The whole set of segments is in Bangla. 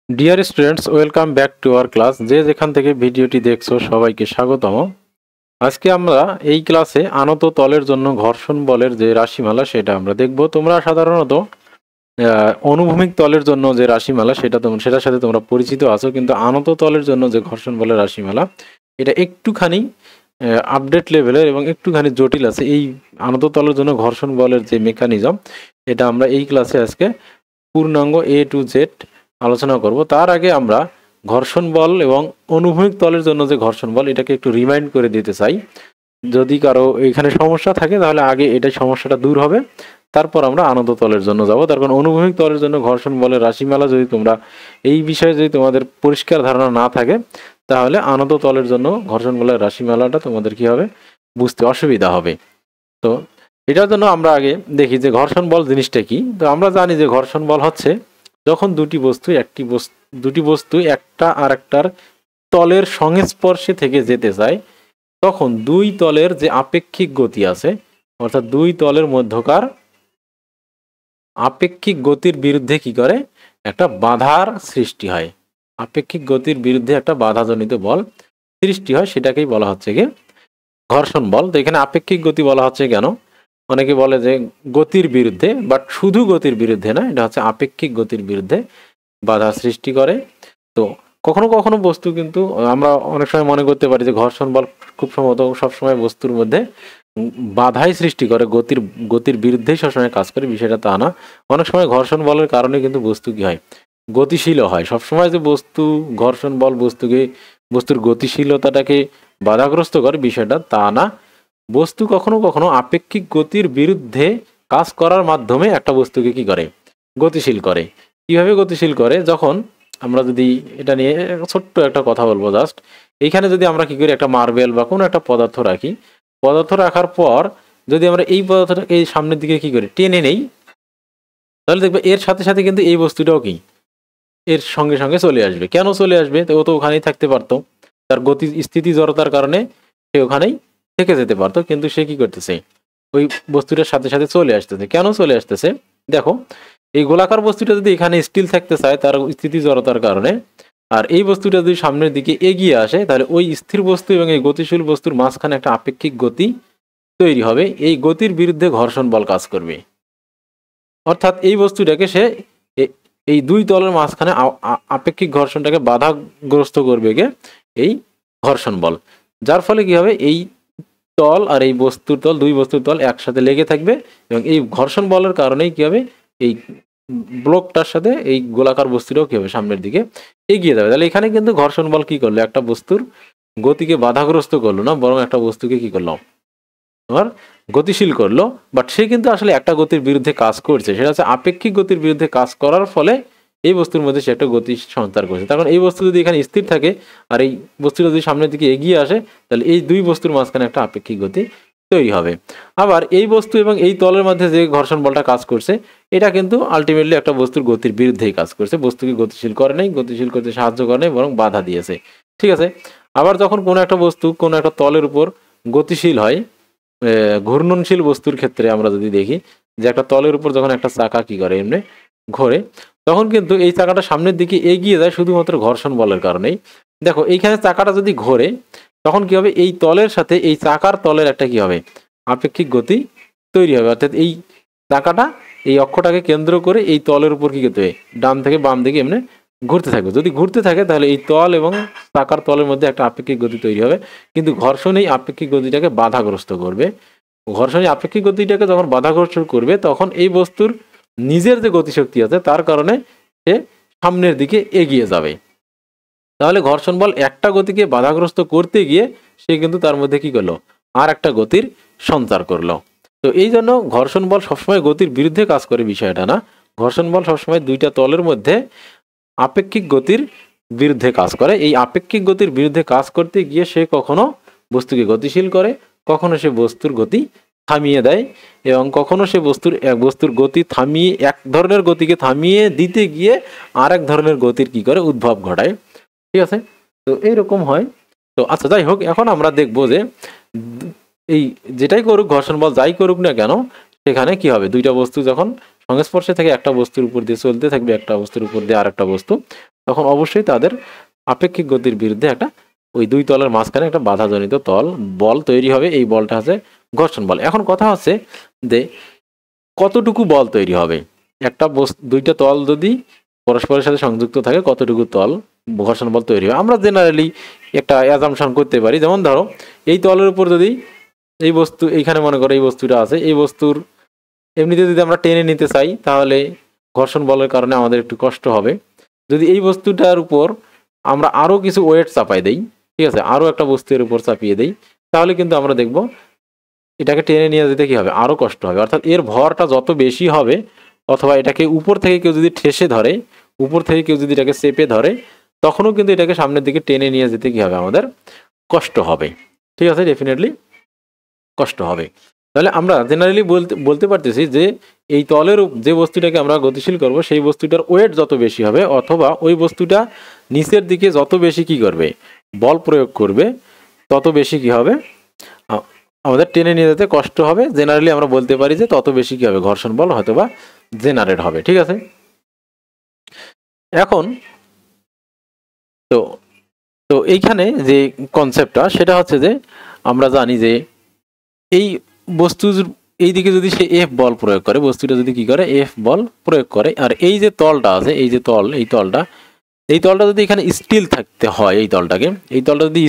Dear students, welcome back to our class. যে যেখান থেকে ভিডিওটি দেখছো সবাইকে স্বাগতম। আজকে আমরা এই ক্লাসে আনত তলের জন্য ঘর্ষণ বলের যে রাশিমালা সেটা আমরা দেখব। তোমরা সাধারণত অনুভূমিক তলের জন্য যে রাশিমালা সেটার সাথে তোমরা পরিচিত আছো, কিন্তু আনত তলের জন্য যে ঘর্ষণ বলের রাশিমালা এটা একটুখানি আপডেট লেভেলের এবং একটুখানি জটিল আছে। এই আনত তলের জন্য ঘর্ষণ বলের যে মেকানিজম এটা আমরা এই ক্লাসে আজকে পূর্ণাঙ্গ A to Z আলোচনা করব। তার আগে আমরা ঘর্ষণ বল এবং অনুভূমিক তলের জন্য যে ঘর্ষণ বল এটাকে একটু রিমাইন্ড করে দিতে চাই। যদি কারো এখানে সমস্যা থাকে তাহলে আগে এটা সমস্যাটা দূর হবে, তারপর আমরা আনত তলের জন্য যাব। তার কারণ অনুভূমিক তলের জন্য ঘর্ষণ বলের রাশিমালা যদি তোমরা এই বিষয়ে যদি তোমাদের পরিষ্কার ধারণা না থাকে তাহলে আনত তলের জন্য ঘর্ষণ বলের রাশিমালাটা তোমাদের কি হবে, বুঝতে অসুবিধা হবে। তো এটার জন্য আমরা আগে দেখি যে ঘর্ষণ বল জিনিসটা কি। তো আমরা জানি যে ঘর্ষণ বল হচ্ছে যখন দুটি বস্তু একটা আর একটার তলের সংস্পর্শে থেকে যেতে চায়, তখন দুই তলের যে আপেক্ষিক গতি আছে, অর্থাৎ দুই তলের মধ্যকার আপেক্ষিক গতির বিরুদ্ধে কি করে একটা বাধার সৃষ্টি হয়। আপেক্ষিক গতির বিরুদ্ধে একটা বাধাজনিত বল সৃষ্টি হয়, সেটাকেই বলা হচ্ছে কি ঘর্ষণ বল। তো এখানে আপেক্ষিক গতি বলা হচ্ছে কেন? অনেকে বলে যে গতির বিরুদ্ধে, বাট শুধু গতির বিরুদ্ধে না, এটা হচ্ছে আপেক্ষিক গতির বিরুদ্ধে বাধা সৃষ্টি করে। তো কখনো কখনো বস্তু কিন্তু আমরা অনেক সময় মনে করতে পারি যে ঘর্ষণ বল খুব সম্ভবত সবসময় বস্তুর মধ্যে বাধাই সৃষ্টি করে, গতির বিরুদ্ধেই সবসময় কাজ করে, বিষয়টা তা না। অনেক সময় ঘর্ষণ বলের কারণে কিন্তু বস্তু কি হয়, গতিশীলও হয়। সবসময় যে ঘর্ষণ বল বস্তুর গতিশীলতাটাকে বাধাগ্রস্ত করে, বিষয়টা তা না। বস্তু কখনো কখনো আপেক্ষিক গতির বিরুদ্ধে কাজ করার মাধ্যমে একটা বস্তুকে কি করে, গতিশীল করে। কিভাবে গতিশীল করে? যখন আমরা যদি এটা নিয়ে ছোট্ট একটা কথা বলবো জাস্ট, এইখানে যদি আমরা কি করি, একটা মার্বেল বা কোনো একটা পদার্থ রাখি, পদার্থ রাখার পর যদি আমরা এই পদার্থটাকে এই সামনের দিকে কি করি, টেনে নেই, তাহলে দেখবে এর সাথে সাথে কিন্তু এই বস্তুটাও কি এর সঙ্গে সঙ্গে চলে আসবে। কেন চলে আসবে? তো ও তো ওখানেই থাকতে পারতো, তার গতি স্থিতি জড়তার কারণে সে ওখানেই থেকে যেতে পারতো, কিন্তু সে কি করতেছে, ওই বস্তুটার সাথে সাথে চলে আসতেছে। কেন চলে আসতেছে? দেখো, এই গোলাকার বস্তুটা যদি এখানে স্টিল থাকতে চায় তার স্থিতি জড়তার কারণে, আর এই বস্তুটা যদি সামনের দিকে এগিয়ে আসে, তাহলে ওই স্থির বস্তু এবং এই গতিশীল বস্তুর মাঝখানে একটা আপেক্ষিক গতি তৈরি হবে। এই গতির বিরুদ্ধে ঘর্ষণ বল কাজ করবে। অর্থাৎ এই বস্তুটাকে সে এই দুই তলের মাঝখানে আপেক্ষিক ঘর্ষণটাকে বাধাগ্রস্ত করবে কে, এই ঘর্ষণ বল। যার ফলে কি হবে, এই তল আর এই বস্তুর তল, দুই বস্তুর তল একসাথে লেগে থাকবে, এবং এই ঘর্ষণ বলের কারণেই কি হবে, এই ব্লকটার সাথে এই গোলাকার বস্তুটাও কি হবে, সামনের দিকে এগিয়ে যাবে। তাহলে এখানে কিন্তু ঘর্ষণ বল কি করলো, একটা বস্তুর গতিকে বাধাগ্রস্ত করলো না, বরং একটা বস্তুকে কি করলো, তোমার গতিশীল করলো। বাট সে কিন্তু আসলে একটা গতির বিরুদ্ধে কাজ করছে, সেটা হচ্ছে আপেক্ষিক গতির বিরুদ্ধে কাজ করার ফলে এই বস্তুর মধ্যে সে একটা গতি সঞ্চার করছে। তখন এই বস্তু যদি এখানে স্থির থাকে আর এই বস্তুটা যদি সামনের দিকে এগিয়ে আসে, তাহলে এই দুই বস্তুর মাঝখানে একটা আপেক্ষিক গতি তৈরি হবে। আবার এই বস্তু এবং এই তলের মধ্যে যে ঘর্ষণ বলটা কাজ করছে, এটা কিন্তু আলটিমেটলি একটা বস্তুর গতির বিরুদ্ধেই কাজ করছে, বস্তুকে গতিশীল করে নাই, গতিশীল করতে সাহায্য করে নাই, বরং বাধা দিয়েছে। ঠিক আছে। আবার যখন কোনো একটা বস্তু কোনো একটা তলের উপর গতিশীল হয়, ঘূর্ণনশীল বস্তুর ক্ষেত্রে আমরা যদি দেখি যে একটা তলের উপর যখন একটা চাকা কি করে, এমনি ঘোরে, তখন কিন্তু এই চাকাটা সামনের দিকে এগিয়ে যায় শুধুমাত্র ঘর্ষণ বলের কারণেই। দেখো, এইখানে চাকাটা যদি ঘোরে তখন কি হবে, এই তলের সাথে এই চাকার তলের একটা কি হবে, আপেক্ষিক গতি তৈরি হবে। অর্থাৎ এই চাকাটা এই অক্ষটাকে কেন্দ্র করে এই তলের উপর কি করতে হবে, ডান থেকে বাম দিকে এমনি ঘুরতে থাকবে। যদি ঘুরতে থাকে তাহলে এই তল এবং চাকার তলের মধ্যে একটা আপেক্ষিক গতি তৈরি হবে, কিন্তু ঘর্ষণ এই আপেক্ষিক গতিটাকে বাধাগ্রস্ত করবে। ঘর্ষণ এই আপেক্ষিক গতিটাকে যখন বাধাগ্রস্ত করবে, তখন এই বস্তুর নিজের যে গতিশক্তি আছে তার কারণে সে সামনের দিকে এগিয়ে যাবে। তাহলে ঘর্ষণ বল একটা গতিকে বাধাগ্রস্ত করতে গিয়ে সে কিন্তু তার মধ্যে কি করলো, আর একটা গতির সঞ্চার করলো। তো এই জন্য ঘর্ষণ বল সবসময় গতির বিরুদ্ধে কাজ করে, বিষয়টা না। ঘর্ষণ বল সবসময় দুইটা তলের মধ্যে আপেক্ষিক গতির বিরুদ্ধে কাজ করে। এই আপেক্ষিক গতির বিরুদ্ধে কাজ করতে গিয়ে সে কখনো বস্তুকে গতিশীল করে, কখনো সে বস্তুর গতি থামিয়ে দেয়, এবং কখনো সে বস্তুর গতি থামিয়ে, এক ধরনের গতিকে থামিয়ে দিতে গিয়ে আর এক ধরনের গতির কি করে, উদ্ভব ঘটায়। ঠিক আছে। তো এইরকম হয়। তো আচ্ছা, যাই হোক, এখন আমরা দেখবো যে এই যেটাই করুক ঘর্ষণ বল, যাই করুক না কেন, সেখানে কি হবে, দুইটা বস্তু যখন সংস্পর্শে থেকে একটা বস্তুর উপর দিয়ে চলতে থাকবে, একটা বস্তুর উপর দিয়ে আর একটা বস্তু, তখন অবশ্যই তাদের আপেক্ষিক গতির বিরুদ্ধে একটা ওই দুই তলের মাঝখানে একটা বাধাজনিত বল তৈরি হবে। এই বলটা হচ্ছে ঘর্ষণ বল। এখন কথা হচ্ছে যে কতটুকু বল তৈরি হবে, একটা দুইটা তল যদি পরস্পরের সাথে সংযুক্ত থাকে কতটুকু ঘর্ষণ বল তৈরি হবে। আমরা জেনারেলি একটা অ্যাজাম্পশন করতে পারি, যেমন ধরো এই তলের উপর যদি এই বস্তু, এইখানে মনে করো এই বস্তুটা আছে, এই বস্তুর এমনিতে যদি আমরা টেনে নিতে চাই তাহলে ঘর্ষণ বলের কারণে আমাদের একটু কষ্ট হবে। যদি এই বস্তুটার উপর আমরা আরও কিছু ওয়েট চাপাই দেই, ঠিক আছে, আরও একটা বস্তুর উপর চাপিয়ে দেই, তাহলে কিন্তু আমরা দেখব এটাকে টেনে নিয়ে যেতে কি হবে, আরও কষ্ট হবে। অর্থাৎ এর ভরটা যত বেশি হবে, অথবা এটাকে উপর থেকে কেউ যদি ঠেসে ধরে, উপর থেকে কেউ যদি এটাকে চেপে ধরে, তখনও কিন্তু এটাকে সামনের দিকে টেনে নিয়ে যেতে কি হবে, আমাদের কষ্ট হবে। ঠিক আছে, ডেফিনেটলি কষ্ট হবে। তাহলে আমরা জেনারেলি বলতে পারতেছি যে এই তলের যে বস্তুটাকে আমরা গতিশীল করব সেই বস্তুটার ওয়েট যত বেশি হবে, অথবা ওই বস্তুটা নিচের দিকে যত বেশি কি করবে, বল প্রয়োগ করবে, তত বেশি কি হবে, আমাদের টেনে নিয়ে যেতে কষ্ট হবে। জেনারেলি আমরা বলতে পারি যে তত বেশি কি হবে, ঘর্ষণ বল হয়তোবা জেনারেট হবে। ঠিক আছে, এখন তো তো এইখানে যে কনসেপ্টটা সেটা হচ্ছে যে আমরা জানি যে এই বস্তুর এই দিকে যদি সে এফ বল প্রয়োগ করে, বস্তুটা যদি কি করে, এফ বল প্রয়োগ করে, আর এই যে তলটা আছে, এই যে এই তলটা যদি এখানে স্থির থাকতে হয়, এই তলটা যদি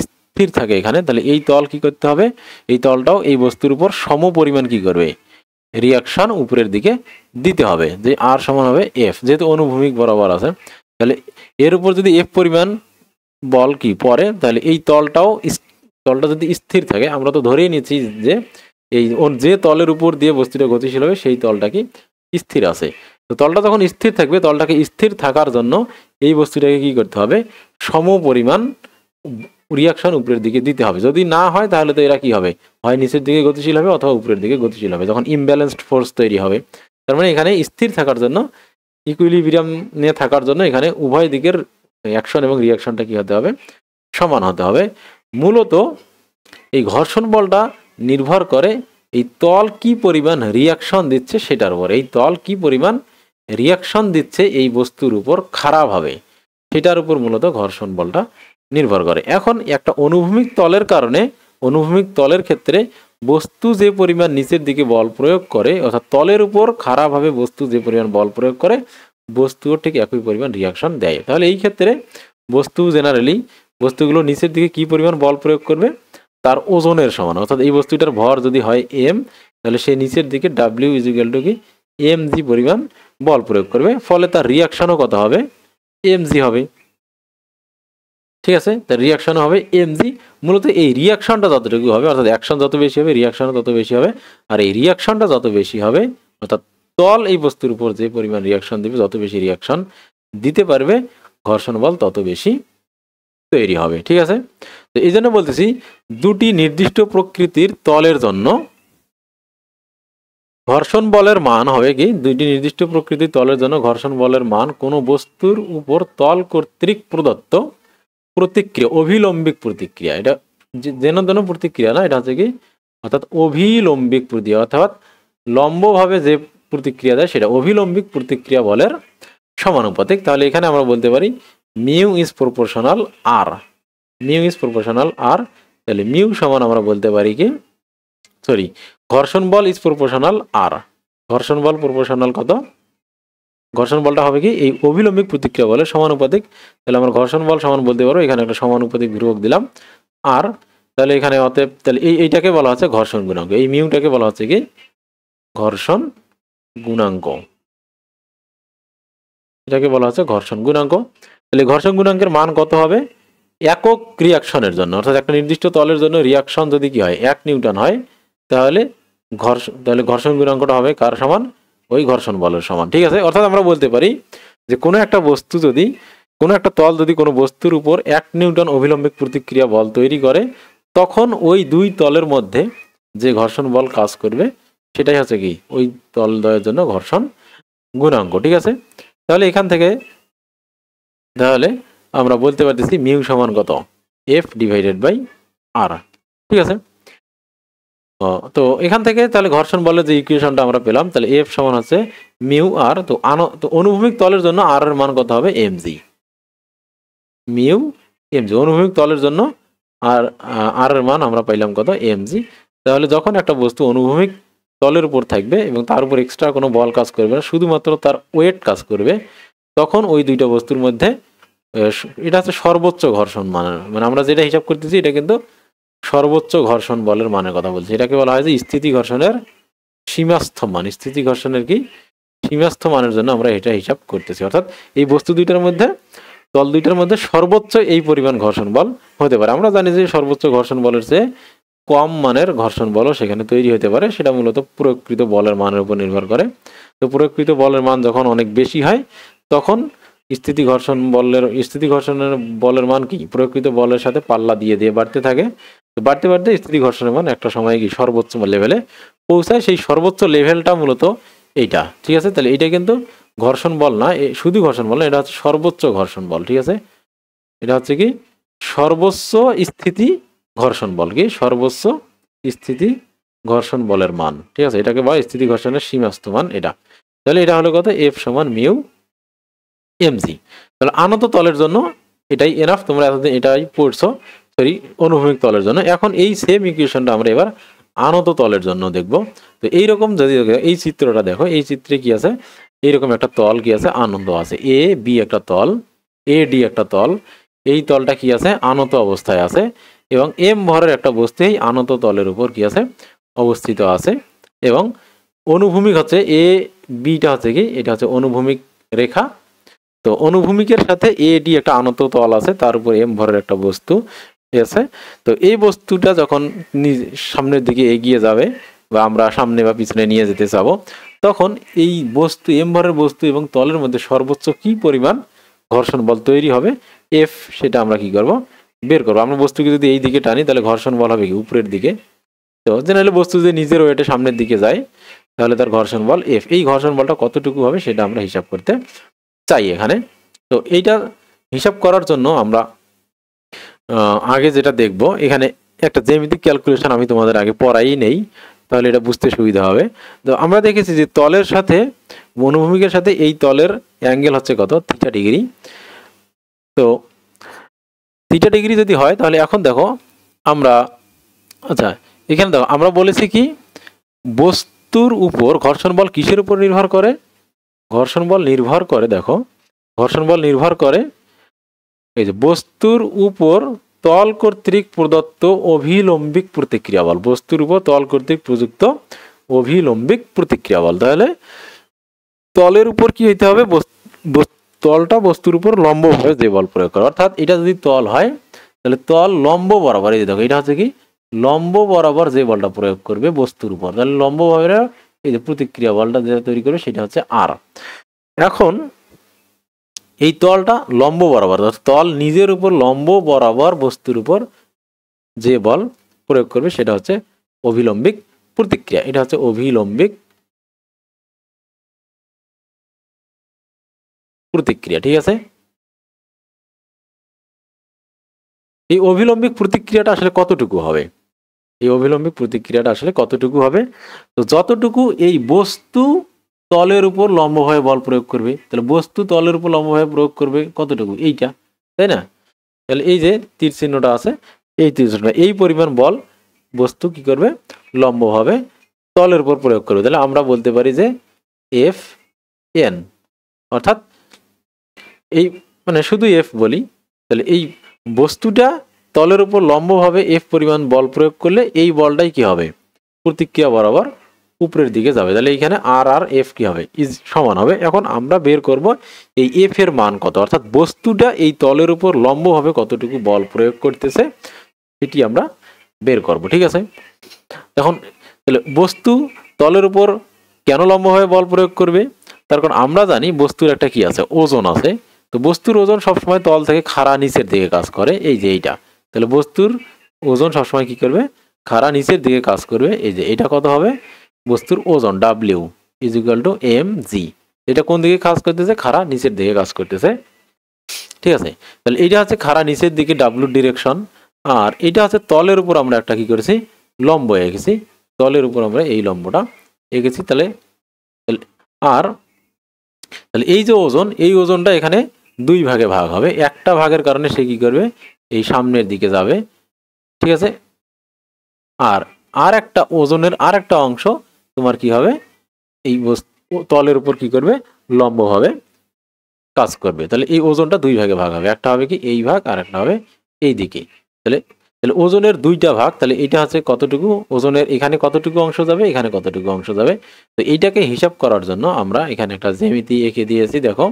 স্থির থাকে এখানে, তাহলে এই তল কি করতে হবে, এই তলটাও এই বস্তুর উপর সম পরিমাণ কি করবে, রিয়াকশন উপরের দিকে দিতে হবে, যে আর সমান হবে এফ, যেহেতু অনুভূমিক বরাবর আছে। তাহলে এর উপর যদি এফ পরিমাণ বল কি পড়ে, তাহলে এই তলটা যদি স্থির থাকে, আমরা তো ধরেই নিচ্ছি যে এই যে তলের উপর দিয়ে বস্তুটা গতিশীল হবে সেই তলটা কি স্থির আছে। তো তলটা যখন স্থির থাকবে, তলটাকে স্থির থাকার জন্য এই বস্তুটাকে কি করতে হবে, সম পরিমাণ রিয়াকশন উপরের দিকে দিতে হবে। যদি না হয় তাহলে তো এরা কি হবে, হয় নিচের দিকে গতিশীল হবে অথবা উপরের দিকে গতিশীল হবে, যখন ইমব্যালেন্সড ফোর্স তৈরি হবে। তার মানে এখানে স্থির থাকার জন্য, ইকুইলিব্রিয়াম নিয়ে থাকার জন্য এখানে উভয় দিকের অ্যাকশন এবং রিয়াকশনটা কি হতে হবে, সমান হতে হবে। মূলত এই ঘর্ষণ বলটা নির্ভর করে এই তল কি পরিমাণ রিয়াকশন দিচ্ছে সেটার উপর। এই তল কি পরিমাণ রিয়াকশন দিচ্ছে এই বস্তুর উপর খারাপভাবে, সেটার উপর মূলত ঘর্ষণ বলটা নির্ভর করে। এখন একটা অনুভূমিক তলের কারণে, অনুভূমিক তলের ক্ষেত্রে বস্তু যে পরিমাণ নিচের দিকে বল প্রয়োগ করে, অর্থাৎ তলের উপর খারাপভাবে বস্তু যে পরিমাণ বল প্রয়োগ করে, বস্তুও ঠিক একই পরিমাণ রিয়াকশন দেয়। তাহলে এই ক্ষেত্রে বস্তুগুলো নিচের দিকে কি পরিমাণ বল প্রয়োগ করবে, তার ওজনের সমান। অর্থাৎ এই বস্তুটার ভর যদি হয় এম, তাহলে সে নিচের দিকে ডাব্লিউ ইজিক্যাল টু কি এম জি পরিমাণ বল প্রয়োগ করবে, ফলে তার রিয়াকশনও কত হবে, এম জি হবে। ঠিক আছে, তার রিয়াকশনও হবে এম জি। মূলত এই রিয়াকশনটা যতটুকু হবে, অর্থাৎ অ্যাকশন যত বেশি হবে রিয়াকশনও তত বেশি হবে, আর এই রিয়াকশনটা যত বেশি হবে, অর্থাৎ তল এই বস্তুর উপর যে পরিমাণ রিয়াকশন দিবে, যত বেশি রিয়াকশন দিতে পারবে, ঘর্ষণ বল তত বেশি তৈরি হবে। ঠিক আছে, তো এই জন্য বলতেছি দুটি নির্দিষ্ট প্রকৃতির তলের জন্য ঘর্ষণ বলের মান হবে কি, দুইটি নির্দিষ্ট প্রকৃতির তলের জন্য ঘর্ষণ বলের মান কোনো বস্তুর উপর তল কর্তৃক প্রদত্ত প্রতিক্রিয়া, অভিলম্বিক প্রতিক্রিয়া। এটা যেন তেন প্রতিক্রিয়া না, এটা হচ্ছে কি, অর্থাৎ অভিলম্বিক প্রতিক্রিয়া, অর্থাৎ লম্বভাবে যে প্রতিক্রিয়া দেয় সেটা অভিলম্বিক প্রতিক্রিয়া বলের সমানুপাতিক। তাহলে এখানে আমরা বলতে পারি mu is proportional R, mu is proportional R. তাহলে মিউ সমান আমরা বলতে পারি কি, ঘর্ষণ বল ইজ প্রপোর্শনাল আর, ঘর্ষণ বল প্রপোর্শনাল কত, ঘর্ষণ বলটা হবে কি এই অভিলম্বিক প্রতিক্রিয়া বলের সমানুপাতিক। তাহলে আমরা ঘর্ষণ বল সমান বলতে পারবো, এখানে একটা সমানুপাতিক ধ্রুবক দিলাম আর। তাহলে এখানে অতএব তাহলে এইটাকে বলা হচ্ছে ঘর্ষণ গুণাঙ্ক, এই মিউটাকে বলা হচ্ছে কি ঘর্ষণ গুণাঙ্ক, এটাকে বলা হচ্ছে ঘর্ষণ গুণাঙ্ক। তাহলে ঘর্ষণ গুণাঙ্কের মান কত হবে, একক রিয়াকশনের জন্য, অর্থাৎ একটা নির্দিষ্ট তলের জন্য রিয়াকশন যদি কি হয় 1 নিউটন হয়, তাহলে ঘর্ষণ গুণাঙ্কটা হবে কার সমান, ওই ঘর্ষণ বলের সমান। ঠিক আছে, অর্থাৎ আমরা বলতে পারি যে কোনো একটা বস্তু যদি, কোনো একটা তল যদি কোনো বস্তুর উপর 1 নিউটন অভিলম্বিক প্রতিক্রিয়া বল তৈরি করে, তখন ওই দুই তলের মধ্যে যে ঘর্ষণ বল কাজ করবে সেটাই হচ্ছে কি ওই তলদ্বয়ের জন্য ঘর্ষণ গুণাঙ্ক। ঠিক আছে, তাহলে এখান থেকে তাহলে আমরা বলতে পারতেছি মিউ সমান কত, এফ ডিভাইডেড বাই আর। ঠিক আছে, তো এখান থেকে তাহলে ঘর্ষণ বলের যে ইকুয়েশনটা আমরা পেলাম, তাহলে এফ সমান হচ্ছে মিউ আর। তো অনুভূমিক তলের জন্য আর এর মান কত হবে, এম জি। মিউ এমজি, অনুভূমিক তলের জন্য আর আর এর মান আমরা পাইলাম কত, এমজি। তাহলে যখন একটা বস্তু অনুভূমিক তলের উপর থাকবে এবং তার উপর এক্সট্রা কোনো বল কাজ করবে না, শুধুমাত্র তার ওয়েট কাজ করবে, তখন ওই দুইটা বস্তুর মধ্যে এটা হচ্ছে সর্বোচ্চ ঘর্ষণ মান। মানে আমরা যেটা হিসাব করতেছি এটা কিন্তু সর্বোচ্চ ঘর্ষণ বলের মানের কথা বলছি। এটাকে বলা হয় যে স্থিতি ঘর্ষণের সীমাস্থ মান। স্থিতি ঘর্ষণের কি সীমাস্থ মানের জন্য আমরা এটা হিসাব করতেছি, অর্থাৎ এই বস্তু দুইটার মধ্যে, তল দুইটার মধ্যে সর্বোচ্চ এই পরিমাণ ঘর্ষণ বল হতে পারে। আমরা জানি যে সর্বোচ্চ ঘর্ষণ বলের চেয়ে কম মানের ঘর্ষণ বলও সেখানে তৈরি হতে পারে, সেটা মূলত প্রয়োগকৃত বলের মানের উপর নির্ভর করে। তো প্রয়োগকৃত বলের মান যখন অনেক বেশি হয় তখন স্থিতি ঘর্ষণের বলের মান কি প্রয়োগকৃত বলের সাথে পাল্লা দিয়ে দিয়ে বাড়তে থাকে। তো বাড়তে বাড়তে স্থিতি ঘর্ষণের মান একটা সময় কি সর্বোচ্চ লেভেলে পৌঁছায়। সেই সর্বোচ্চ লেভেলটা মূলত এইটা, ঠিক আছে। তাহলে এইটা কিন্তু ঘর্ষণ বল না, শুধু ঘর্ষণ বল না, এটা হচ্ছে সর্বোচ্চ ঘর্ষণ বল, ঠিক আছে। এটা হচ্ছে কি সর্বোচ্চ স্থিতি ঘর্ষণ বল, কি সর্বোচ্চ স্থিতি ঘর্ষণ বলের মান, ঠিক আছে। এটাকে বলা স্থিতি ঘর্ষণের সীমাস্থ মান এটা। তাহলে এটা হলো কত, এফ সমান মিউ এমজি। তাহলে আনত তলের জন্য এটাই এনাফ, তোমরা এতদিন এটাই পড়ছো, সরি অনুভূমিক তলের জন্য। এখন এই সেম ইকুয়েশনটা আমরা এবার আনত তলের জন্য দেখব। তো এইরকম যদি এই চিত্রটা দেখো, এই চিত্রে কি আছে, এইরকম একটা তল কি আছে, আনত আছে, এ বি একটা তল, এ ডি একটা তল, এই তলটা কি আছে আনত অবস্থায় আছে, এবং এম ভরের একটা বস্তু এই আনত তলের উপর কি আছে অবস্থিত আছে। এবং অনুভূমিক হচ্ছে এ বিটা হচ্ছে কি, এটা হচ্ছে অনুভূমিক রেখা। তো অনুভূমিকের সাথে এ ডি একটা আনত তল আছে, তার উপর এম ভরের একটা বস্তু আছে। তো এই বস্তুটা যখন সামনের দিকে এগিয়ে যাবে বা আমরা সামনে বা পিছনে নিয়ে যেতে চাবো, তখন এই বস্তু এম ভরের বস্তু এবং তলের মধ্যে সর্বোচ্চ কি পরিমাণ ঘর্ষণ বল তৈরি হবে, এফ, সেটা আমরা কি করব বের করবো। আমরা বস্তুকে যদি এই দিকে টানি তাহলে ঘর্ষণ বল হবে কি উপরের দিকে। তো জেনারেলি বস্তু যদি নিজের ওয়েটে সামনের দিকে যায় তাহলে তার ঘর্ষণ বল এফ। এই ঘর্ষণ বলটা কতটুকু হবে সেটা আমরা হিসাব করতে চাই এখানে। তো এইটা হিসাব করার জন্য আমরা আগে যেটা দেখব, এখানে একটা জ্যামিতিক ক্যালকুলেশন আমি তোমাদের আগে পড়াই নেই, তাহলে এটা বুঝতে সুবিধা হবে। তো আমরা দেখেছি যে তলের সাথে অনুভূমিকের সাথে এই তলের অ্যাঙ্গেল হচ্ছে কত, থিটা ডিগ্রি। তো থিটা ডিগ্রি যদি হয় তাহলে এখন দেখো আমরা, আচ্ছা এখানে দেখো আমরা বলেছি কি বস্তুর উপর ঘর্ষণ বল কিসের উপর নির্ভর করে, ঘর্ষণ বল নির্ভর করে, দেখো ঘর্ষণ বল নির্ভর করে এই যে বস্তুর উপর তল কর্তৃক প্রদত্ত অভিলম্বিক প্রতিক্রিয়া বল, বস্তুর উপর তল কর্তৃক প্রযুক্ত অভিলম্বিক প্রতিক্রিয়া বল। তাহলে তলের উপর কি হইতে হবে, তলটা বস্তুর উপর লম্বভাবে যে বল প্রয়োগ করে, অর্থাৎ এটা যদি তল হয় তাহলে তল লম্ব বরাবর, এই দেখো এটা হচ্ছে কি লম্ব বরাবর যে বলটা প্রয়োগ করবে বস্তুর উপর, তাহলে লম্বভাবে এই যে প্রতিক্রিয়া বলটা যেটা তৈরি করবে সেটা হচ্ছে আর। এখন এই তলটা লম্ব বরাবর, তল নিজের উপর লম্ব বরাবর বস্তুর উপর যে বল প্রয়োগ করবে সেটা হচ্ছে অভিলম্বিক প্রতিক্রিয়া, এটা হচ্ছে অভিলম্বিক প্রতিক্রিয়া, ঠিক আছে। এই অভিলম্বিক প্রতিক্রিয়াটা আসলে কতটুকু হবে, এই অভিলম্বিক প্রতিক্রিয়াটা আসলে কতটুকু হবে, তো যতটুকু এই বস্তু তলের উপর লম্বভাবে বল প্রয়োগ করবে, তাহলে বস্তু তলের উপর লম্বভাবে প্রয়োগ করবে কতটুকু, এইটা, তাই না। তাহলে এই যে তীর চিহ্নটা আছে, এই তীর চিহ্নটা, এই পরিমাণ বল বস্তু কি করবে লম্বভাবে তলের উপর প্রয়োগ করবে। তাহলে আমরা বলতে পারি যে এফ এন, অর্থাৎ এই মানে শুধু এফ বলি, তাহলে এই বস্তুটা তলের উপর লম্বভাবে এফ পরিমাণ বল প্রয়োগ করলে এই বলটাই কি হবে প্রতিক্রিয়া বরাবর উপরের দিকে যাবে। তাহলে এইখানে আর আর এফ কি হবে ইজ সমান হবে। এখন আমরা বের করব এই এফ এর মান কত, অর্থাৎ বস্তুটা এই তলের উপর লম্বভাবে কতটুকু বল প্রয়োগ করতেছে সেটি আমরা বের করব, ঠিক আছে। এখন তাহলে বস্তু তলের উপর কেন লম্বভাবে বল প্রয়োগ করবে, তার কারণ আমরা জানি বস্তুর একটা কি আছে ওজন আছে। তো বস্তুর ওজন সবসময় তল থেকে খাড়া নিচের দিকে কাজ করে, এই যে এইটা, তাহলে বস্তুর ওজন সবসময় কি করবে খাড়া নিচের দিকে কাজ করবে। এই যে এটা কত হবে বস্তুর ওজন W is equal to M G, এটা কোন দিকে কাজ করতেছে খাড়া নিচের দিকে কাজ করতেছে, ঠিক আছে। তাহলে এটা হচ্ছে খাড়া নিচের দিকে ডাব্লিউ ডিরেকশন, আর এটা হচ্ছে তলের উপর আমরা একটা কি করেছি লম্ব এঁকেছি, তলের উপর আমরা এই লম্বটা এঁকেছি। তাহলে আর তাহলে এই যে ওজন, এই ওজনটা এখানে দুই ভাগে ভাগ হবে। একটা ভাগের কারণে সে কি করবে, এই সামনের দিকে যাবে, ঠিক আছে। আর আর একটা ওজনের আর একটা অংশ তোমার কি হবে, এই তলের উপর কি করবে, লম্বভাবে কাজ করবে। তাহলে এই ওজনটা দুই ভাগে ভাগ হবে, একটা হবে কি এই ভাগ আর একটা হবে এই দিকে। তাহলে তাহলে ওজনের দুইটা ভাগ, তাহলে এটা হচ্ছে কতটুকু ওজনের, এখানে কতটুকু অংশ যাবে, এখানে কতটুকু অংশ যাবে। তো এইটাকে হিসাব করার জন্য আমরা এখানে একটা জ্যামিতি এঁকে দিয়েছি। দেখো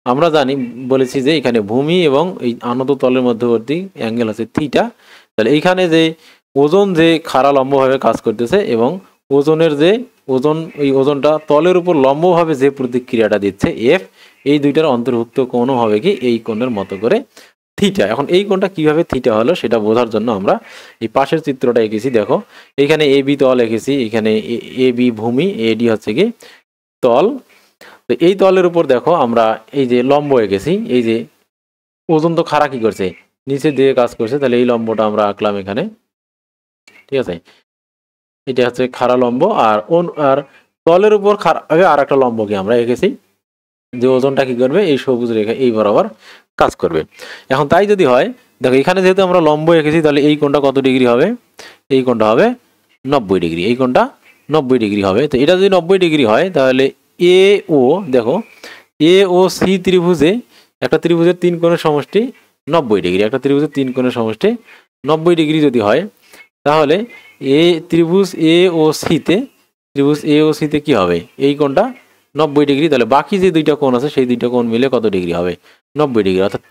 আমরা জানি, বলেছি যে এখানে ভূমি এবং এই আনত তলের মধ্যবর্তী অ্যাঙ্গেল হচ্ছে থিটা। তাহলে এইখানে যে ওজন যে খাড়া লম্বভাবে কাজ করতেছে এবং ওজনের যে ওজন, এই ওজনটা তলের উপর লম্বভাবে যে প্রতিক্রিয়াটা দিচ্ছে এফ, এই দুইটার অন্তর্ভুক্ত কোণও হবে কি এই কোণের মতো করে থিটা। এখন এই কোণটা কিভাবে থিটা হলো সেটা বোঝার জন্য আমরা এই পাশের চিত্রটা এঁকেছি। দেখো এখানে এ বি তল এঁকেছি, এখানে এ বি ভূমি, এডি হচ্ছে কি তল। তো এই তলের উপর দেখো আমরা এই যে লম্ব এঁকেছি, এই যে ওজন তো খাড়া কি করছে, নিচে দিয়ে কাজ করছে, তাহলে এই লম্বটা আমরা আঁকলাম এখানে, ঠিক আছে। এটা হচ্ছে খাড়া লম্ব। আর তলের উপর খাড়া আর একটা লম্বকে আমরা এঁকেছি, যে ওজনটা কি করবে এই সবুজ রেখা এই বরাবর কাজ করবে। এখন তাই যদি হয়, দেখো এখানে যেহেতু আমরা লম্ব এঁকেছি, তাহলে এই কোণটা কত ডিগ্রি হবে, এই কোণটা হবে 90 ডিগ্রি, এই কোণটা 90 ডিগ্রি হবে। তো এটা যদি 90 ডিগ্রি হয়, তাহলে এ ও, দেখো এ ও সি ত্রিভুজে, একটা ত্রিভুজের তিন কোণের সমষ্টি 90 ডিগ্রি, একটা ত্রিভুজের তিন কোণের সমষ্টি 90 ডিগ্রি যদি হয়, তাহলে ত্রিভুজ এ ও সিতে, ত্রিভুজ এ ও সিতে কি হবে, এই কোণটা 90 ডিগ্রি। তাহলে বাকি যে দুইটা কোণ আছে সেই দুইটা কোণ মিলে কত ডিগ্রি হবে, 90 ডিগ্রি। অর্থাৎ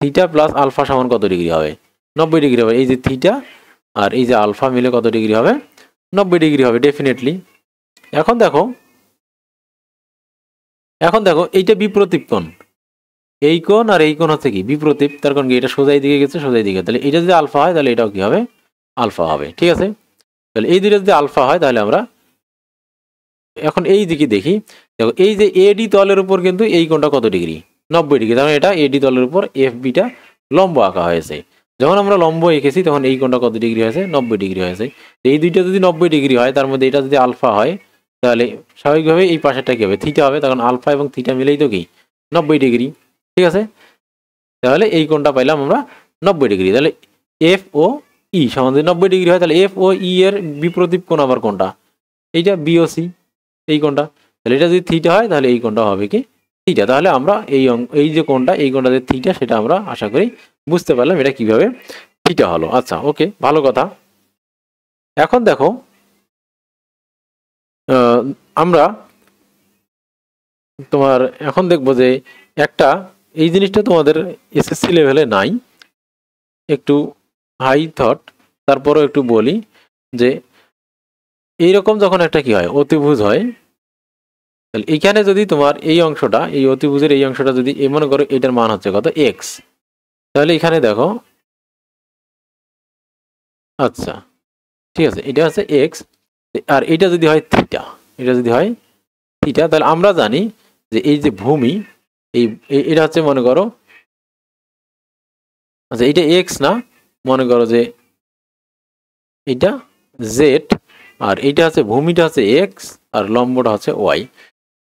থিটা প্লাস আলফা সমান কত ডিগ্রি হবে, 90 ডিগ্রি হবে। এই যে থিটা আর এই যে আলফা মিলে কত ডিগ্রি হবে, 90 ডিগ্রি হবে ডেফিনেটলি। এখন দেখো এইটা বিপ্রতীপ কোণ, এই কোণ আর এই কোণ হচ্ছে কি বিপ্রতীপ, তার কারণ কি এটা সোজাই দিকে গেছে, সোজাই দিকে, তাহলে এটা যদি আলফা হয় তাহলে এটাও কি হবে, আলফা হবে, ঠিক আছে। তাহলে এই দুইটা যদি আলফা হয়, তাহলে আমরা এখন এই দিকে দেখি। দেখো এই যে এডি তলের উপর কিন্তু এই কোণটা কত ডিগ্রি, 90 ডিগ্রি, তার মানে এটা এডি তলের উপর এফ বিটা লম্ব আঁকা হয়েছে। যখন আমরা লম্ব এঁকেছি তখন এই কোণটা কত ডিগ্রি হয়েছে, 90 ডিগ্রি হয়েছে। এই দুইটা যদি 90 ডিগ্রি হয়, তার মধ্যে এটা যদি আলফা হয়, তাহলে স্বাভাবিকভাবে এই পাশেরটা কি হবে, থিটা হবে, তখন আলফা এবং থিটা মিলেই তো কি 90 ডিগ্রি, ঠিক আছে। তাহলে এই কোণটা পাইলাম আমরা 90 ডিগ্রি। তাহলে এফ ও ই সমান যদি 90 ডিগ্রি হয়, তাহলে এফ ও ই এর বিপ্রতীপ কোণ আবার কোনটা, এইটা বিওসি, এই কোণটা। তাহলে এটা যদি থিটা হয়, তাহলে এই কোণটা হবে কি থিটা। তাহলে আমরা এই যে কোণটা, এই কোণটা যে থিটা, সেটা আমরা আশা করি বুঝতে পারলাম এটা কিভাবে থিটা হলো। আচ্ছা ওকে, ভালো কথা। এখন দেখো আমরা তোমার এখন দেখবো যে একটা, এই জিনিসটা তোমাদের এসএসসি লেভেলে নাই, একটু হাই থট, তারপরেও একটু বলি যে এইরকম যখন একটা কি হয় অতিভুজ হয়, তাহলে এইখানে যদি তোমার এই অংশটা, এই অতিভুজের এই অংশটা যদি মনে করো এটার মান হচ্ছে কত এক্স, তাহলে এখানে দেখো, আচ্ছা ঠিক আছে, এটা হচ্ছে এক্স, আর এটা যদি হয় থিটা, এটা যদি হয় থিটা, তাহলে আমরা জানি যে এই যে ভূমি, এটা হচ্ছে মনে করো, আচ্ছা এটা এক্স না, মনে করো যে এটা জেড, আর এইটা হচ্ছে ভূমিটা হচ্ছে এক্স আর লম্বটা হচ্ছে ওয়াই।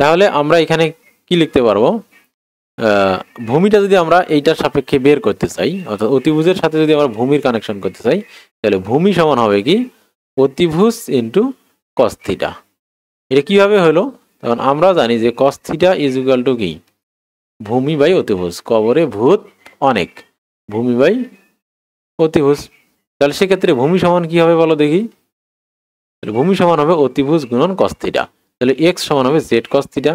তাহলে আমরা এখানে কি লিখতে পারবো, ভূমিটা যদি আমরা এইটার সাপেক্ষে বের করতে চাই, অর্থাৎ অতিভুজের সাথে যদি আমরা ভূমির কানেকশন করতে চাই, তাহলে ভূমি সমান হবে কি অতিভুজ ইন্টু কস থিটা। এটা কিভাবে হলো, তখন আমরা জানি যে cos theta is equal two কি ভূমি বাই অতিভুজ, কবরে ভূত অনেক, ভূমি বাই অতিভুজ। তাহলে সেক্ষেত্রে ভূমি সমান কি হবে বলো দেখি, ভূমি সমান হবে অতিভুজ গুণন কস থিটা। তাহলে এক্স সমান হবে জেড কস থিটা।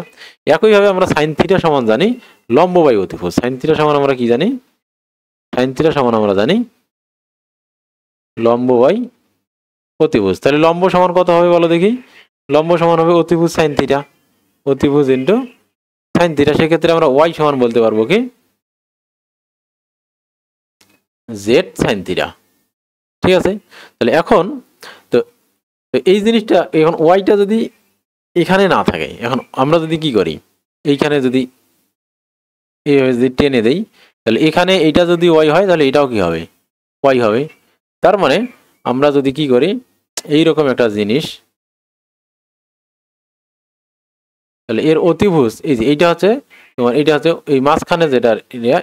একইভাবে আমরা সাইন থিটা সমান জানি লম্ব বাই অতিভুজ, সাইন থিটা সমান আমরা কি জানি, সাইন থিটা সমান আমরা জানি লম্ব বাই অতিভুজ। তাহলে লম্ব সমান কত হবে বলো দেখি, লম্ব সমান হবে অতিভুজ সাইন থিটা, অতিভুজ ইন্টু সাইন থিটা। সেক্ষেত্রে আমরা ওয়াই সমান বলতে পারবো কি জেড সাইন থিটা, ঠিক আছে। তাহলে এখন তো এই জিনিসটা, এখন ওয়াইটা যদি এখানে না থাকে, এখন আমরা যদি কি করি, এইখানে যদি এইভাবে যদি টেনে দেই, তাহলে এখানে এটা যদি ওয়াই হয়, তাহলে এটাও কি হবে ওয়াই হবে। তার মানে আমরা যদি কি করি, এইরকম একটা জিনিস, তাহলে এর অতিভুজ এই যে এইটা হচ্ছে তোমার এটা হচ্ছে এই মাঝখানে যেটা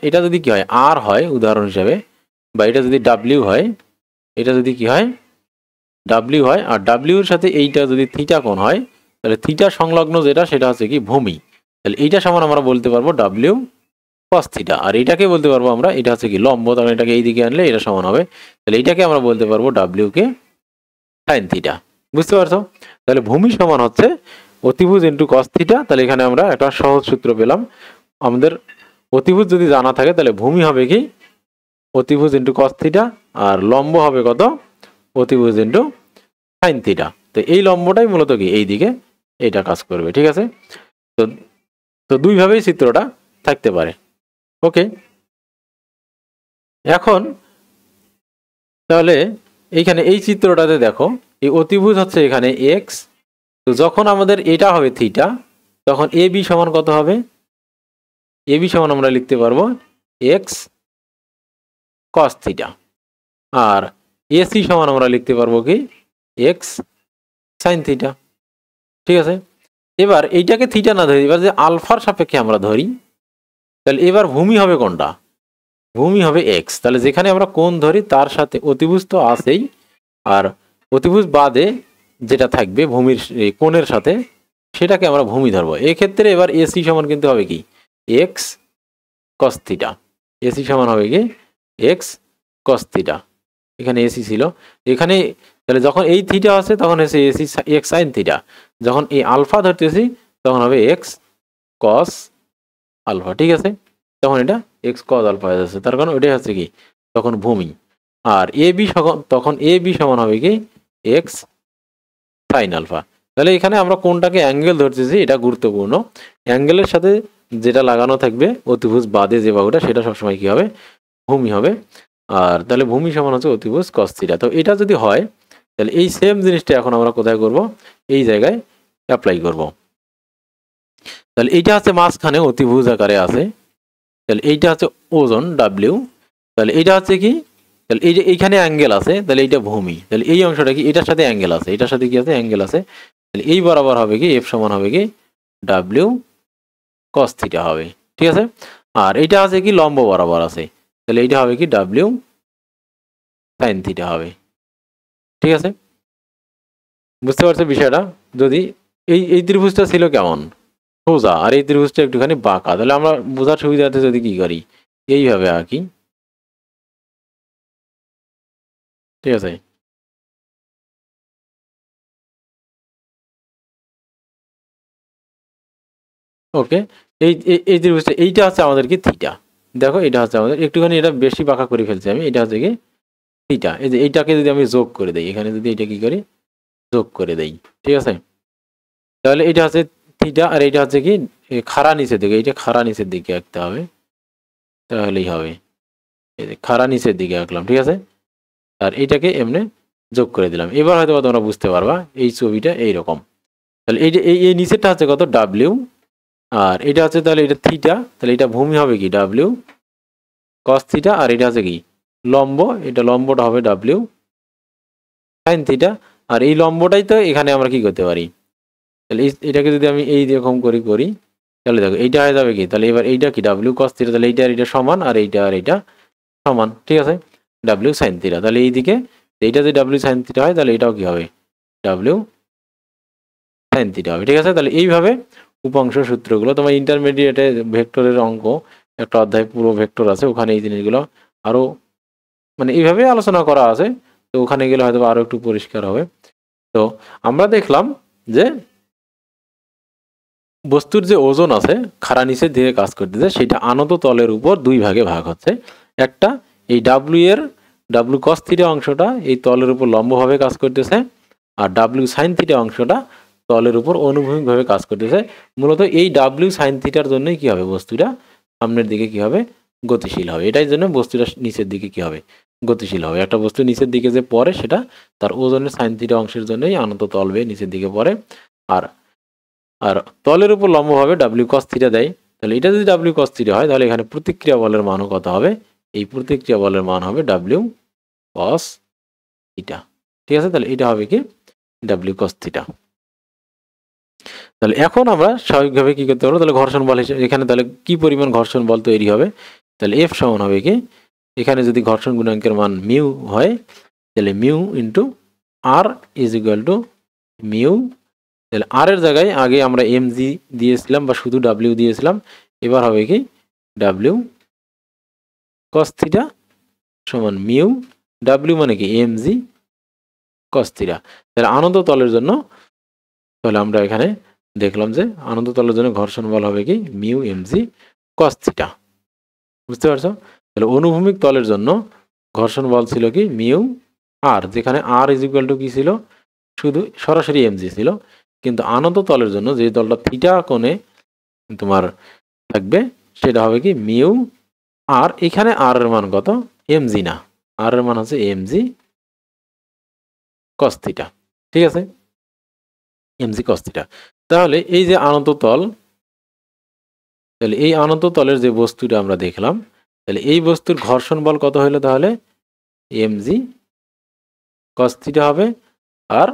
এটা যদি কি হয় আর হয় উদাহরণ হিসাবে, বা এটা যদি ডাব্লিউ হয়, এটা যদি কি হয় ডাব্লিউ হয়, আর ডাব্লিউর সাথে এইটা যদি থিটা কোণ হয়, তাহলে থিটা সংলগ্ন যেটা সেটা হচ্ছে কি ভূমি। তাহলে এইটা সমান আমরা বলতে পারবো ডাব্লিউ কস থিটা, আর এটাকে বলতে পারবো আমরা এটা হচ্ছে কি লম্ব, তখন এটাকে এই দিকে আনলে এটা সমান হবে, তাহলে এইটাকে আমরা বলতে পারবো ডাব্লিউ কে সাইন থিটা। বুঝতে পারছো? তাহলে ভূমি সমান হচ্ছে অতিভুজ ইন্টু কস থিটা। তাহলে এখানে আমরা একটা সহজ সূত্র পেলাম। আমাদের অতিভুজ যদি জানা থাকে তাহলে ভূমি হবে কি অতিভুজ ইন্টু কস থিটা, আর লম্ব হবে কত অতিভুজ ইন্টু সাইন থিটা। তো এই লম্বটাই মূলত কি এই দিকে এটা কাজ করবে। ঠিক আছে? তো তো দুইভাবেই চিত্রটা থাকতে পারে। ওকে, এখন তাহলে এইখানে এই চিত্রটাতে দেখো এই অতিভুজ হচ্ছে এখানে এক্স, তো যখন আমাদের এটা হবে থিটা, তখন এ বি সমান কত হবে? এ বি সমান আমরা লিখতে পারবো এক্স কস থিটা, আর এসি সমান আমরা লিখতে পারবো কি এক্স সাইন থিটা। ঠিক আছে? এবার এইটাকে থিটা না ধরি, এবার যে আলফার সাপেক্ষে আমরা ধরি, তাহলে এবার ভূমি হবে কোনটা? ভূমি হবে এক্স। তাহলে যেখানে আমরা কোণ ধরি তার সাথে অতিভুজ তো আছেই, আর অতিভুজ বাদে যেটা থাকবে ভূমির কোণের সাথে সেটাকে আমরা ভূমি ধরবো। এক্ষেত্রে এবার এসি সমান কিন্তু হবে কি এক্স কস থিটা। এসি সমান হবে কি এক্স কস থিটা। এখানে এসি ছিল, এখানে তাহলে যখন এই থিটা আছে তখন এসে এসি এক্স সাইন থিটা, যখন এই আলফা ধরতেছি তখন হবে এক্স কস আলফা। ঠিক আছে? তখন এটা এক্স কস আলফা হয়ে যাচ্ছে, তার কারণ ওইটাই হচ্ছে কি তখন ভূমি। আর এ বি তখন এ বি সমান হবে কি এক্স সাইন আলফা। তাহলে এখানে আমরা কোনটাকে অ্যাঙ্গেল ধরতেছি এটা গুরুত্বপূর্ণ। অ্যাঙ্গেলের সাথে যেটা লাগানো থাকবে অতিভুজ বাদে যে বাহুটা সেটা সবসময় কি হবে ভূমি হবে। আর তাহলে ভূমি সমান হচ্ছে অতিভুজ কস থিটা। তো এটা যদি হয় তাহলে এই সেম জিনিসটা এখন আমরা কোথায় করব? এই জায়গায় অ্যাপ্লাই করব। তাহলে এইটা হচ্ছে মাঝখানে অতিভুজ আকারে আছে, তাহলে এইটা হচ্ছে ওজন ডাব্লিউ, তাহলে এইটা হচ্ছে কি তাহলে এই যে এইখানে অ্যাঙ্গেল আছে, তাহলে এইটা ভূমি, তাহলে এই অংশটা কি এটার সাথে অ্যাঙ্গেল আছে, এটার সাথে কি আছে অ্যাঙ্গেল আছে, তাহলে এই বরাবর হবে কি এফ সমান হবে কি ডাব্লিউ কস থিটা হবে। ঠিক আছে? আর এইটা আছে কি লম্ব বরাবর আছে, তাহলে এইটা হবে কি ডাব্লিউ সাইন থিটা হবে। ঠিক আছে? বুঝতে পারছো বিষয়টা? যদি এই ত্রিভুজটা ছিল কেমন সোজা, আর এই ত্রিভুজটা একটুখানি বাঁকা, তাহলে আমরা বোঝার সুবিধার্থে যদি কি করি এইভাবে আঁকি। ঠিক আছে? ওকে, এই ত্রিভুজটা এইটা হচ্ছে আমাদের কি থিটা। দেখো এটা হচ্ছে আমাদের একটুখানি এটা বেশি বাঁকা করে ফেলছি আমি, এটা হচ্ছে কি থিটা। এই যে এইটাকে যদি আমি যোগ করে দেই, এখানে যদি এটা কি করি যোগ করে দেই, ঠিক আছে, তাহলে এটা হচ্ছে থিটা, আর এটা হচ্ছে কি খাড়া নিচের দিকে, এইটা খাড়া নিচের দিকে আঁকতে হবে, তাহলেই হবে। এই যে খাড়া নিচের দিকে আঁকলাম, ঠিক আছে, আর এইটাকে এমনি যোগ করে দিলাম। এবার হয়তো তোমরা বুঝতে পারবা এই ছবিটা এইরকম। তাহলে এই যে এই নিচেরটা হচ্ছে কত ডাব্লিউ, আর এটা হচ্ছে তাহলে এটা থিটা, তাহলে এটা ভূমি হবে কি ডাব্লিউ কস থিটা, আর এটা হচ্ছে কি লম্ব, এটা লম্বটা হবে ডাব্লিউ সাইন থিটা। আর এই লম্বটাই তো এখানে আমরা কি করতে পারি, তাহলে এটাকে যদি আমি এই রকম করি তাহলে দেখো এইটা হয়ে যাবে কি, তাহলে এবার এইটা কি ডাব্লিউ কস থিটা, তাহলে এইটা আর এটা সমান, আর এইটা আর এইটা সমান। ঠিক আছে? ডাব্লিউ সাইন থিটা, তাহলে এইদিকে এইটা যদি ডাব্লিউ সাইন থিটা হয় তাহলে এটাও কি হবে ডাব্লিউ সাইন থিটা হবে। ঠিক আছে? তাহলে এইভাবে উপাংশ সূত্রগুলো তোমার ইন্টারমিডিয়েটে ভেক্টরের অঙ্ক একটা অধ্যায় পুরো ভেক্টর আছে, ওখানে এই জিনিসগুলো আরো মানে এইভাবে আলোচনা করা আছে, তো ওখানে গেলে হয়তো আরো একটু পরিষ্কার হবে। তো আমরা দেখলাম যে বস্তুর যে ওজন আছে খাড়া নিচের দিকে কাজ করতেছে, সেটা আনত তলের উপর দুই ভাগে ভাগ হচ্ছে। একটা এই ডাব্লিউ কস থিটা অংশটা এই তলের উপর লম্বভাবে কাজ করতেছে, আর ডাব্লিউ সাইন থিটা অংশটা তলের উপর অনুভূমিকভাবে কাজ করতেছে। মূলত এই ডাব্লিউ সাইন থিটার জন্যই কি হবে বস্তুটা সামনের দিকে কি হবে গতিশীল হবে, এটাই জন্য বস্তুটা নিচের দিকে কি হবে গতিশীল হবে। একটা বস্তু নিচের দিকে যে পড়ে সেটা তার ওজনের সাইন থিটা অংশের জন্যই আনত তল বেয়ে নিচের দিকে পড়ে, আর আর তলের উপর লম্বভাবে ডাব্লিউ কস থিটা দেয়। তাহলে এটা যদি ডাব্লিউ কস থিটা হয় তাহলে এখানে প্রতিক্রিয়া বলের মানও কত হবে, এই প্রতিক্রিয়া বলের মান হবে ডাব্লিউ কস থিটা। ঠিক আছে? তাহলে এটা হবে কি ডাব্লিউ কস থিটা। তাহলে এখন আমরা স্বাভাবিকভাবে কি করতে পারবো, তাহলে ঘর্ষণ বল হিসেবে এখানে তাহলে কি পরিমাণ ঘর্ষণ বল তৈরি হবে, তাহলে এফ সমান হবে কি, এখানে যদি ঘর্ষণ গুণাঙ্কের মান মিউ হয় তাহলে mu into R is equal to mu, তাহলে আর এর জায়গায় আগে আমরা এম জি দিয়েছিলাম বা শুধু ডাব্লিউ দিয়েছিলাম, এবার হবে কি ডাব্লিউ কস থিটা সমান মিউ, ডাব্লিউ মানে কি এম জি কস থিটা। তাহলে আনন্দ তলের জন্য তাহলে আমরা এখানে দেখলাম যে আনন্দ তলের জন্য ঘর্ষণ বল হবে কি mu M G cos theta, বুঝতে পারছো? তাহলে অনুভূমিক তলের জন্য ঘর্ষণ বল ছিল কি মিউ আর, যেখানে আর ইজ ইকুয়াল টু কি ছিল শুধু সরাসরি এম জি ছিল, কিন্তু আনত তলের জন্য যে তলটা থিটা কোণে তোমার থাকবে সেটা হবে কি মিউ আর, এখানে আর এর মান কত এম জি না, আর এর মান হচ্ছে এম জি কস থিটা, ঠিক আছে এম জি কস থিটা। তাহলে এই যে আনত তল, তাহলে এই আনত তলের যে বস্তুটা আমরা দেখলাম, তাহলে এই বস্তুর ঘর্ষণ বল কত হলো তাহলে এম জি কস থিটা হবে, আর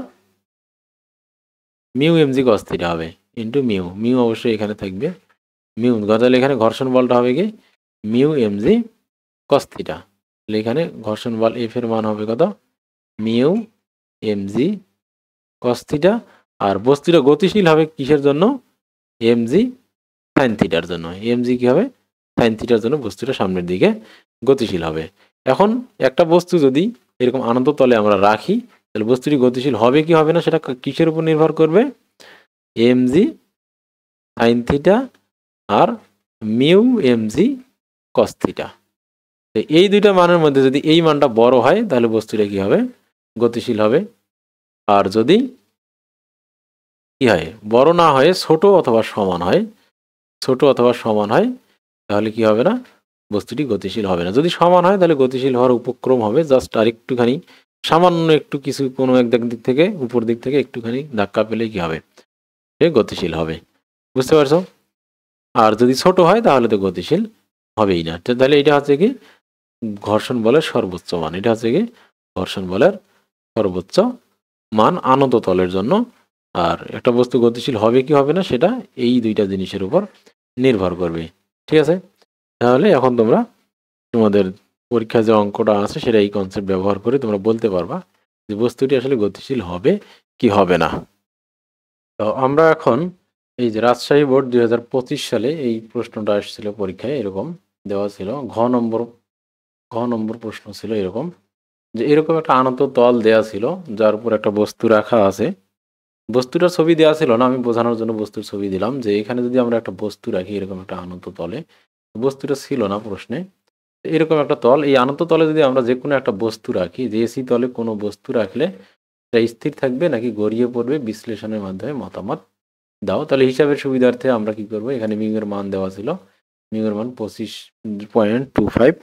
mu M G cos theta হবে ইন্টু মিউ, মিউ অবশ্যই এখানে থাকবে মিউ, তাহলে এখানে ঘর্ষণ বলটা হবে কি mu M G cos theta, তাহলে এখানে ঘর্ষণ বল এফ এর মান হবে কত mu M G cos theta, আর বস্তুটা গতিশীল হবে কিসের জন্য এম জি সাইন থিটার জন্য, এম জি কি হবে সাইন থিটার জন্য বস্তুটা সামনের দিকে গতিশীল হবে। এখন একটা বস্তু যদি এরকম আনত তলে আমরা রাখি তাহলে বস্তুটি গতিশীল হবে কি হবে না সেটা কিসের উপর নির্ভর করবে, এম জি সাইন থিটা আর mu M G cos theta. এই দুইটা মানের মধ্যে যদি এই মানটা বড় হয় তাহলে বস্তুটা কি হবে গতিশীল হবে, আর যদি কি হয় বড় না হয়ে ছোট অথবা সমান হয়, ছোট অথবা সমান হয় তাহলে কি হবে না বস্তুটি গতিশীল হবে না, যদি সমান হয় তাহলে গতিশীল হওয়ার উপক্রম হবে, জাস্ট আর একটুখানি সামান্য একটু কিছু কোনো এক দিক থেকে উপর দিক থেকে একটুখানি ধাক্কা পেলে কি হবে সে গতিশীল হবে, বুঝতে পারছো? আর যদি ছোট হয় তাহলে তো গতিশীল হবেই না। তাহলে এটা হচ্ছে কি ঘর্ষণ বলের সর্বোচ্চ মান, এটা হচ্ছে কি ঘর্ষণ বলের সর্বোচ্চ মান আনত তলের জন্য। আর একটা বস্তু গতিশীল হবে কি হবে না সেটা এই দুইটা জিনিসের উপর নির্ভর করবে, ঠিক আছে? তাহলে এখন তোমরা তোমাদের পরীক্ষায় যে অঙ্কটা আছে সেটা এই কনসেপ্ট ব্যবহার করে তোমরা বলতে পারবা যে বস্তুটি আসলে গতিশীল হবে কি হবে না। তো আমরা এখন এই যে রাজশাহী বোর্ড 2025 সালে এই প্রশ্নটা আসছিল পরীক্ষায়, এরকম দেওয়া ছিল ঘ নম্বর প্রশ্ন ছিল এরকম যে এরকম একটা আনত তল দেয়া ছিল যার উপর একটা বস্তু রাখা আছে, বস্তুটার ছবি দেওয়া ছিল না, আমি বোঝানোর জন্য বস্তুর ছবি দিলাম যে এখানে যদি আমরা একটা বস্তু রাখি এরকম একটা আনত তলে, বস্তুটা ছিল না প্রশ্নে, এরকম একটা তল, এই আনত তলে যদি আমরা যে কোনো একটা বস্তু রাখি, যে এসি তলে কোনো বস্তু রাখলে এটা স্থির থাকবে নাকি গড়িয়ে পড়বে বিশ্লেষণের মাধ্যমে মতামত দাও। তাহলে হিসাবের সুবিধার্থে আমরা কি করব, এখানে মিউ এর মান দেওয়া ছিল, মিউ এর মান 25.25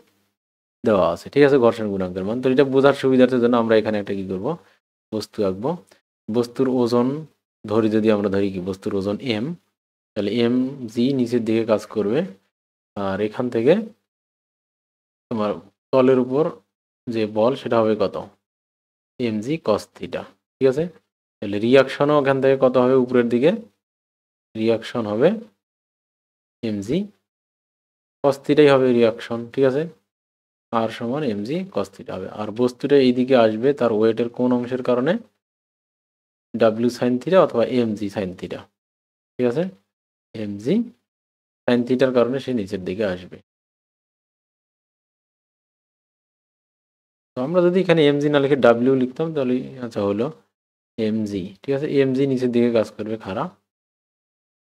দেওয়া আছে, ঠিক আছে ঘর্ষণ গুণাঙ্কের মান। তো এটা বোঝার সুবিধার্থের জন্য আমরা এখানে একটা কি করব বস্তু আঁকবো, বস্তুর ওজন ধরি, যদি আমরা ধরি কি বস্তুর ওজন এম, তাহলে এম জি নিচের দিকে কাজ করবে, আর এখান থেকে তোমার তলের উপর যে বল সেটা হবে কত এম জি কস থিটা, ঠিক আছে? তাহলে রিয়াকশনও এখান থেকে কত হবে উপরের দিকে, রিয়াকশন হবে এম জি কস থিটাই হবে রিয়াকশন, ঠিক আছে? আর সমান এম জি কস থিটা হবে, আর বস্তুটা এইদিকে আসবে তার ওয়েটের কোন অংশের কারণে ডাব্লিউ সাইন থিটা অথবা এম জি সাইন থিটা, ঠিক আছে? এম জি সাইন থিটার কারণে সে নিচের দিকে আসবে। তো আমরা যদি এখানে এম জি না লিখে ডাব্লিউ লিখতাম তাহলে আচ্ছা হলো এম জি, ঠিক আছে? এম জি নিচের দিকে কাজ করবে খাড়া,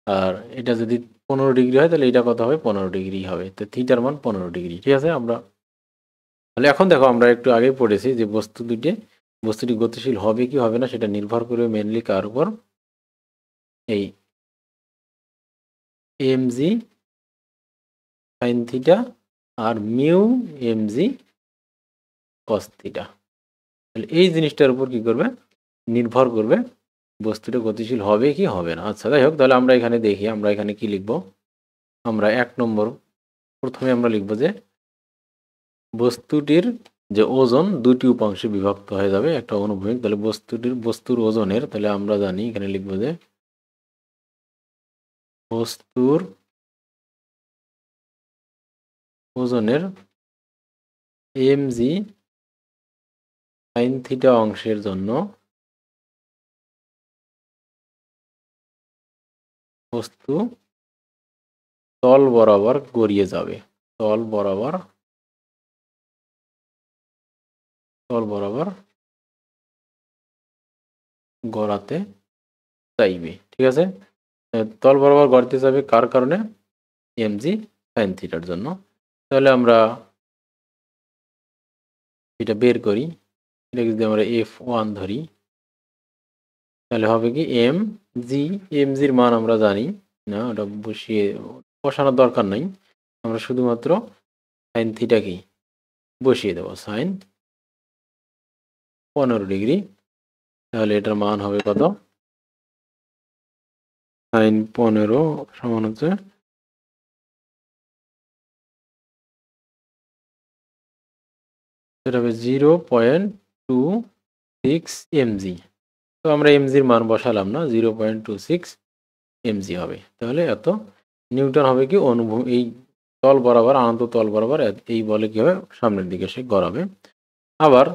আর এটা যদি 15 ডিগ্রি হয় তাহলে এটা কত হবে 15 ডিগ্রি হবে, তো থিটার মান 15 ডিগ্রি, ঠিক আছে? আমরা তাহলে এখন দেখো আমরা একটু আগে পড়েছি যে বস্তুটি গতিশীল হবে কি হবে না সেটা নির্ভর করবে মেনলি কার উপর, এই এম জি সাইন থিটা আর mu M G cos theta, তাহলে এই জিনিসটার উপর কি করবে নির্ভর করবে বস্তুটা গতিশীল হবে কি হবে না। আচ্ছা যাই হোক, তাহলে আমরা এখানে দেখি আমরা এখানে কি লিখব, আমরা 1 নম্বর প্রথমে আমরা লিখব যে বস্তুটির যে ওজন দুটি উপাংশে বিভক্ত হয়ে যাবে একটা অনুভূমিক, তাহলে বস্তুর ওজনের, তাহলে আমরা জানি এখানে লিখব যে বস্তুর ওজনের mg sin থিটা অংশের জন্য বস্তু তল বরাবর গড়িয়ে যাবে। তল বরাবর গড়াতে চাইবে। ঠিক আছে, তল বরাবর গড়তে যাবে কার কারণে? mg sin থিটার জন্য। তাহলে আমরা এটা বের করি। এটাকে যদি আমরা f1 ধরি তাহলে হবে কি mgর মান আমরা জানি না, ওটা বসানোর দরকার নাই। আমরা শুধুমাত্র সাইন থিটাকে বসিয়ে দেবো, সাইন 15 ডিগ্রি। তাহলে এটার মান হবে কত? সাইন 15 সমান হচ্ছে সেটা হবে 0.26 mg। তো আমরা mgর মান বসালাম না, 0.26 mg হবে। তাহলে এত নিউটন হবে কি এই তল বরাবর, আনত তল বরাবর এই বলে কি হবে? সামনের দিকে সে গড়াবে। আবার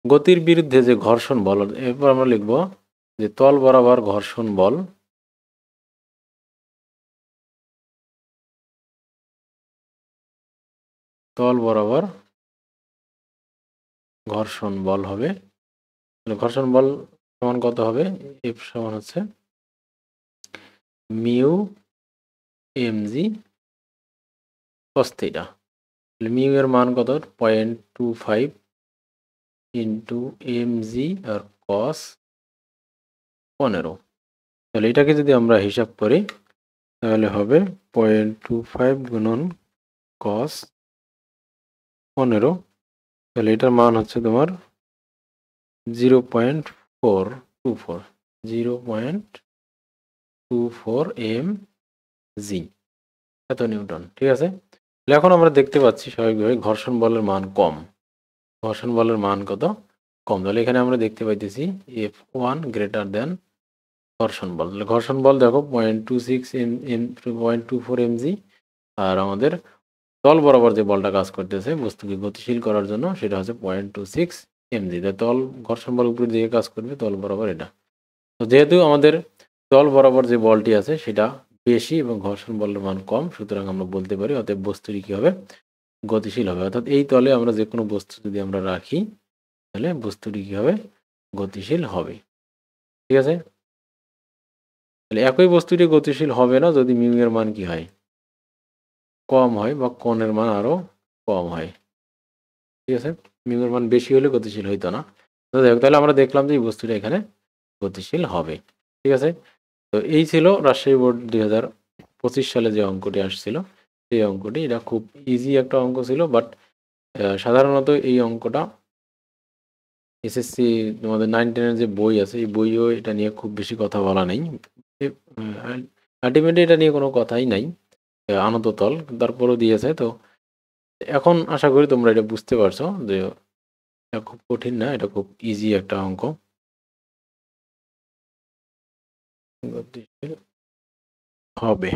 গতির বিরুদ্ধে যে ঘর্ষণ বল, এরপর আমরা লিখব যে তল বরাবর ঘর্ষণ বল হবে। ঘর্ষণ বল সমান কত হবে? এফ সমান হচ্ছে mu mg cos theta. Mu এর মান কত? 0.25 ইন্টু mg আর cos 15। তাহলে এটাকে যদি আমরা হিসাব করি তাহলে হবে 0.25 গুণন cos 15। তাহলে এটার মান হচ্ছে তোমার 0.24 mg, এত নিউটন। ঠিক আছে, এখন আমরা দেখতে পাচ্ছি স্বাভাবিকভাবে ঘর্ষণ বলের মান কম। ঘর্ষণ বলের মান কত? কম। তাহলে এখানে আমরা দেখতে পাইতেছি F1 গ্রেটার দেন ঘর্ষণ বল। তাহলে ঘর্ষণ বল দেখো 0.24 mg, আর আমাদের তল বরাবর যে বলটা কাজ করতেছে বস্তুকে গতিশীল করার জন্য সেটা হচ্ছে 0.26 mg। তল ঘর্ষণ বল উপরে দিকে কাজ করবে, তল বরাবর এটা। তো যেহেতু আমাদের তল বরাবর যে বলটি আছে সেটা বেশি এবং ঘর্ষণ বলের মান কম, সুতরাং আমরা বলতে পারি অতএব বস্তুটি কি হবে? গতিশীল হবে। অর্থাৎ এই তলে আমরা যে কোনো বস্তু যদি আমরা রাখি তাহলে বস্তুটি কি হবে? গতিশীল হবে। ঠিক আছে, তাহলে একই বস্তুটি গতিশীল হবে না যদি মিউ এর মান কি হয়? কম হয়, বা কোণের মান আরো কম হয়। ঠিক আছে, মিউ এর মান বেশি হলে গতিশীল হইতো না। তো দেখো, তাহলে আমরা দেখলাম যে এই বস্তুটা এখানে গতিশীল হবে। ঠিক আছে, তো এই ছিল রাজশাহী বোর্ড 2025 সালে যে অঙ্কটি আসছিল সেই অঙ্কটি। এটা খুব ইজি একটা অঙ্ক ছিল, বাট সাধারণত এই অঙ্কটা এসএসসি তোমাদের 9-10 যে বই আছে এই বইও এটা নিয়ে খুব বেশি কথা বলা নেই। আলটিমেটলি এটা নিয়ে কোনো কথাই নাই, আনত তল তারপরও দিয়েছে। তো এখন আশা করি তোমরা এটা বুঝতে পারছো যে এটা খুব কঠিন না, এটা খুব ইজি একটা অঙ্ক। হবে।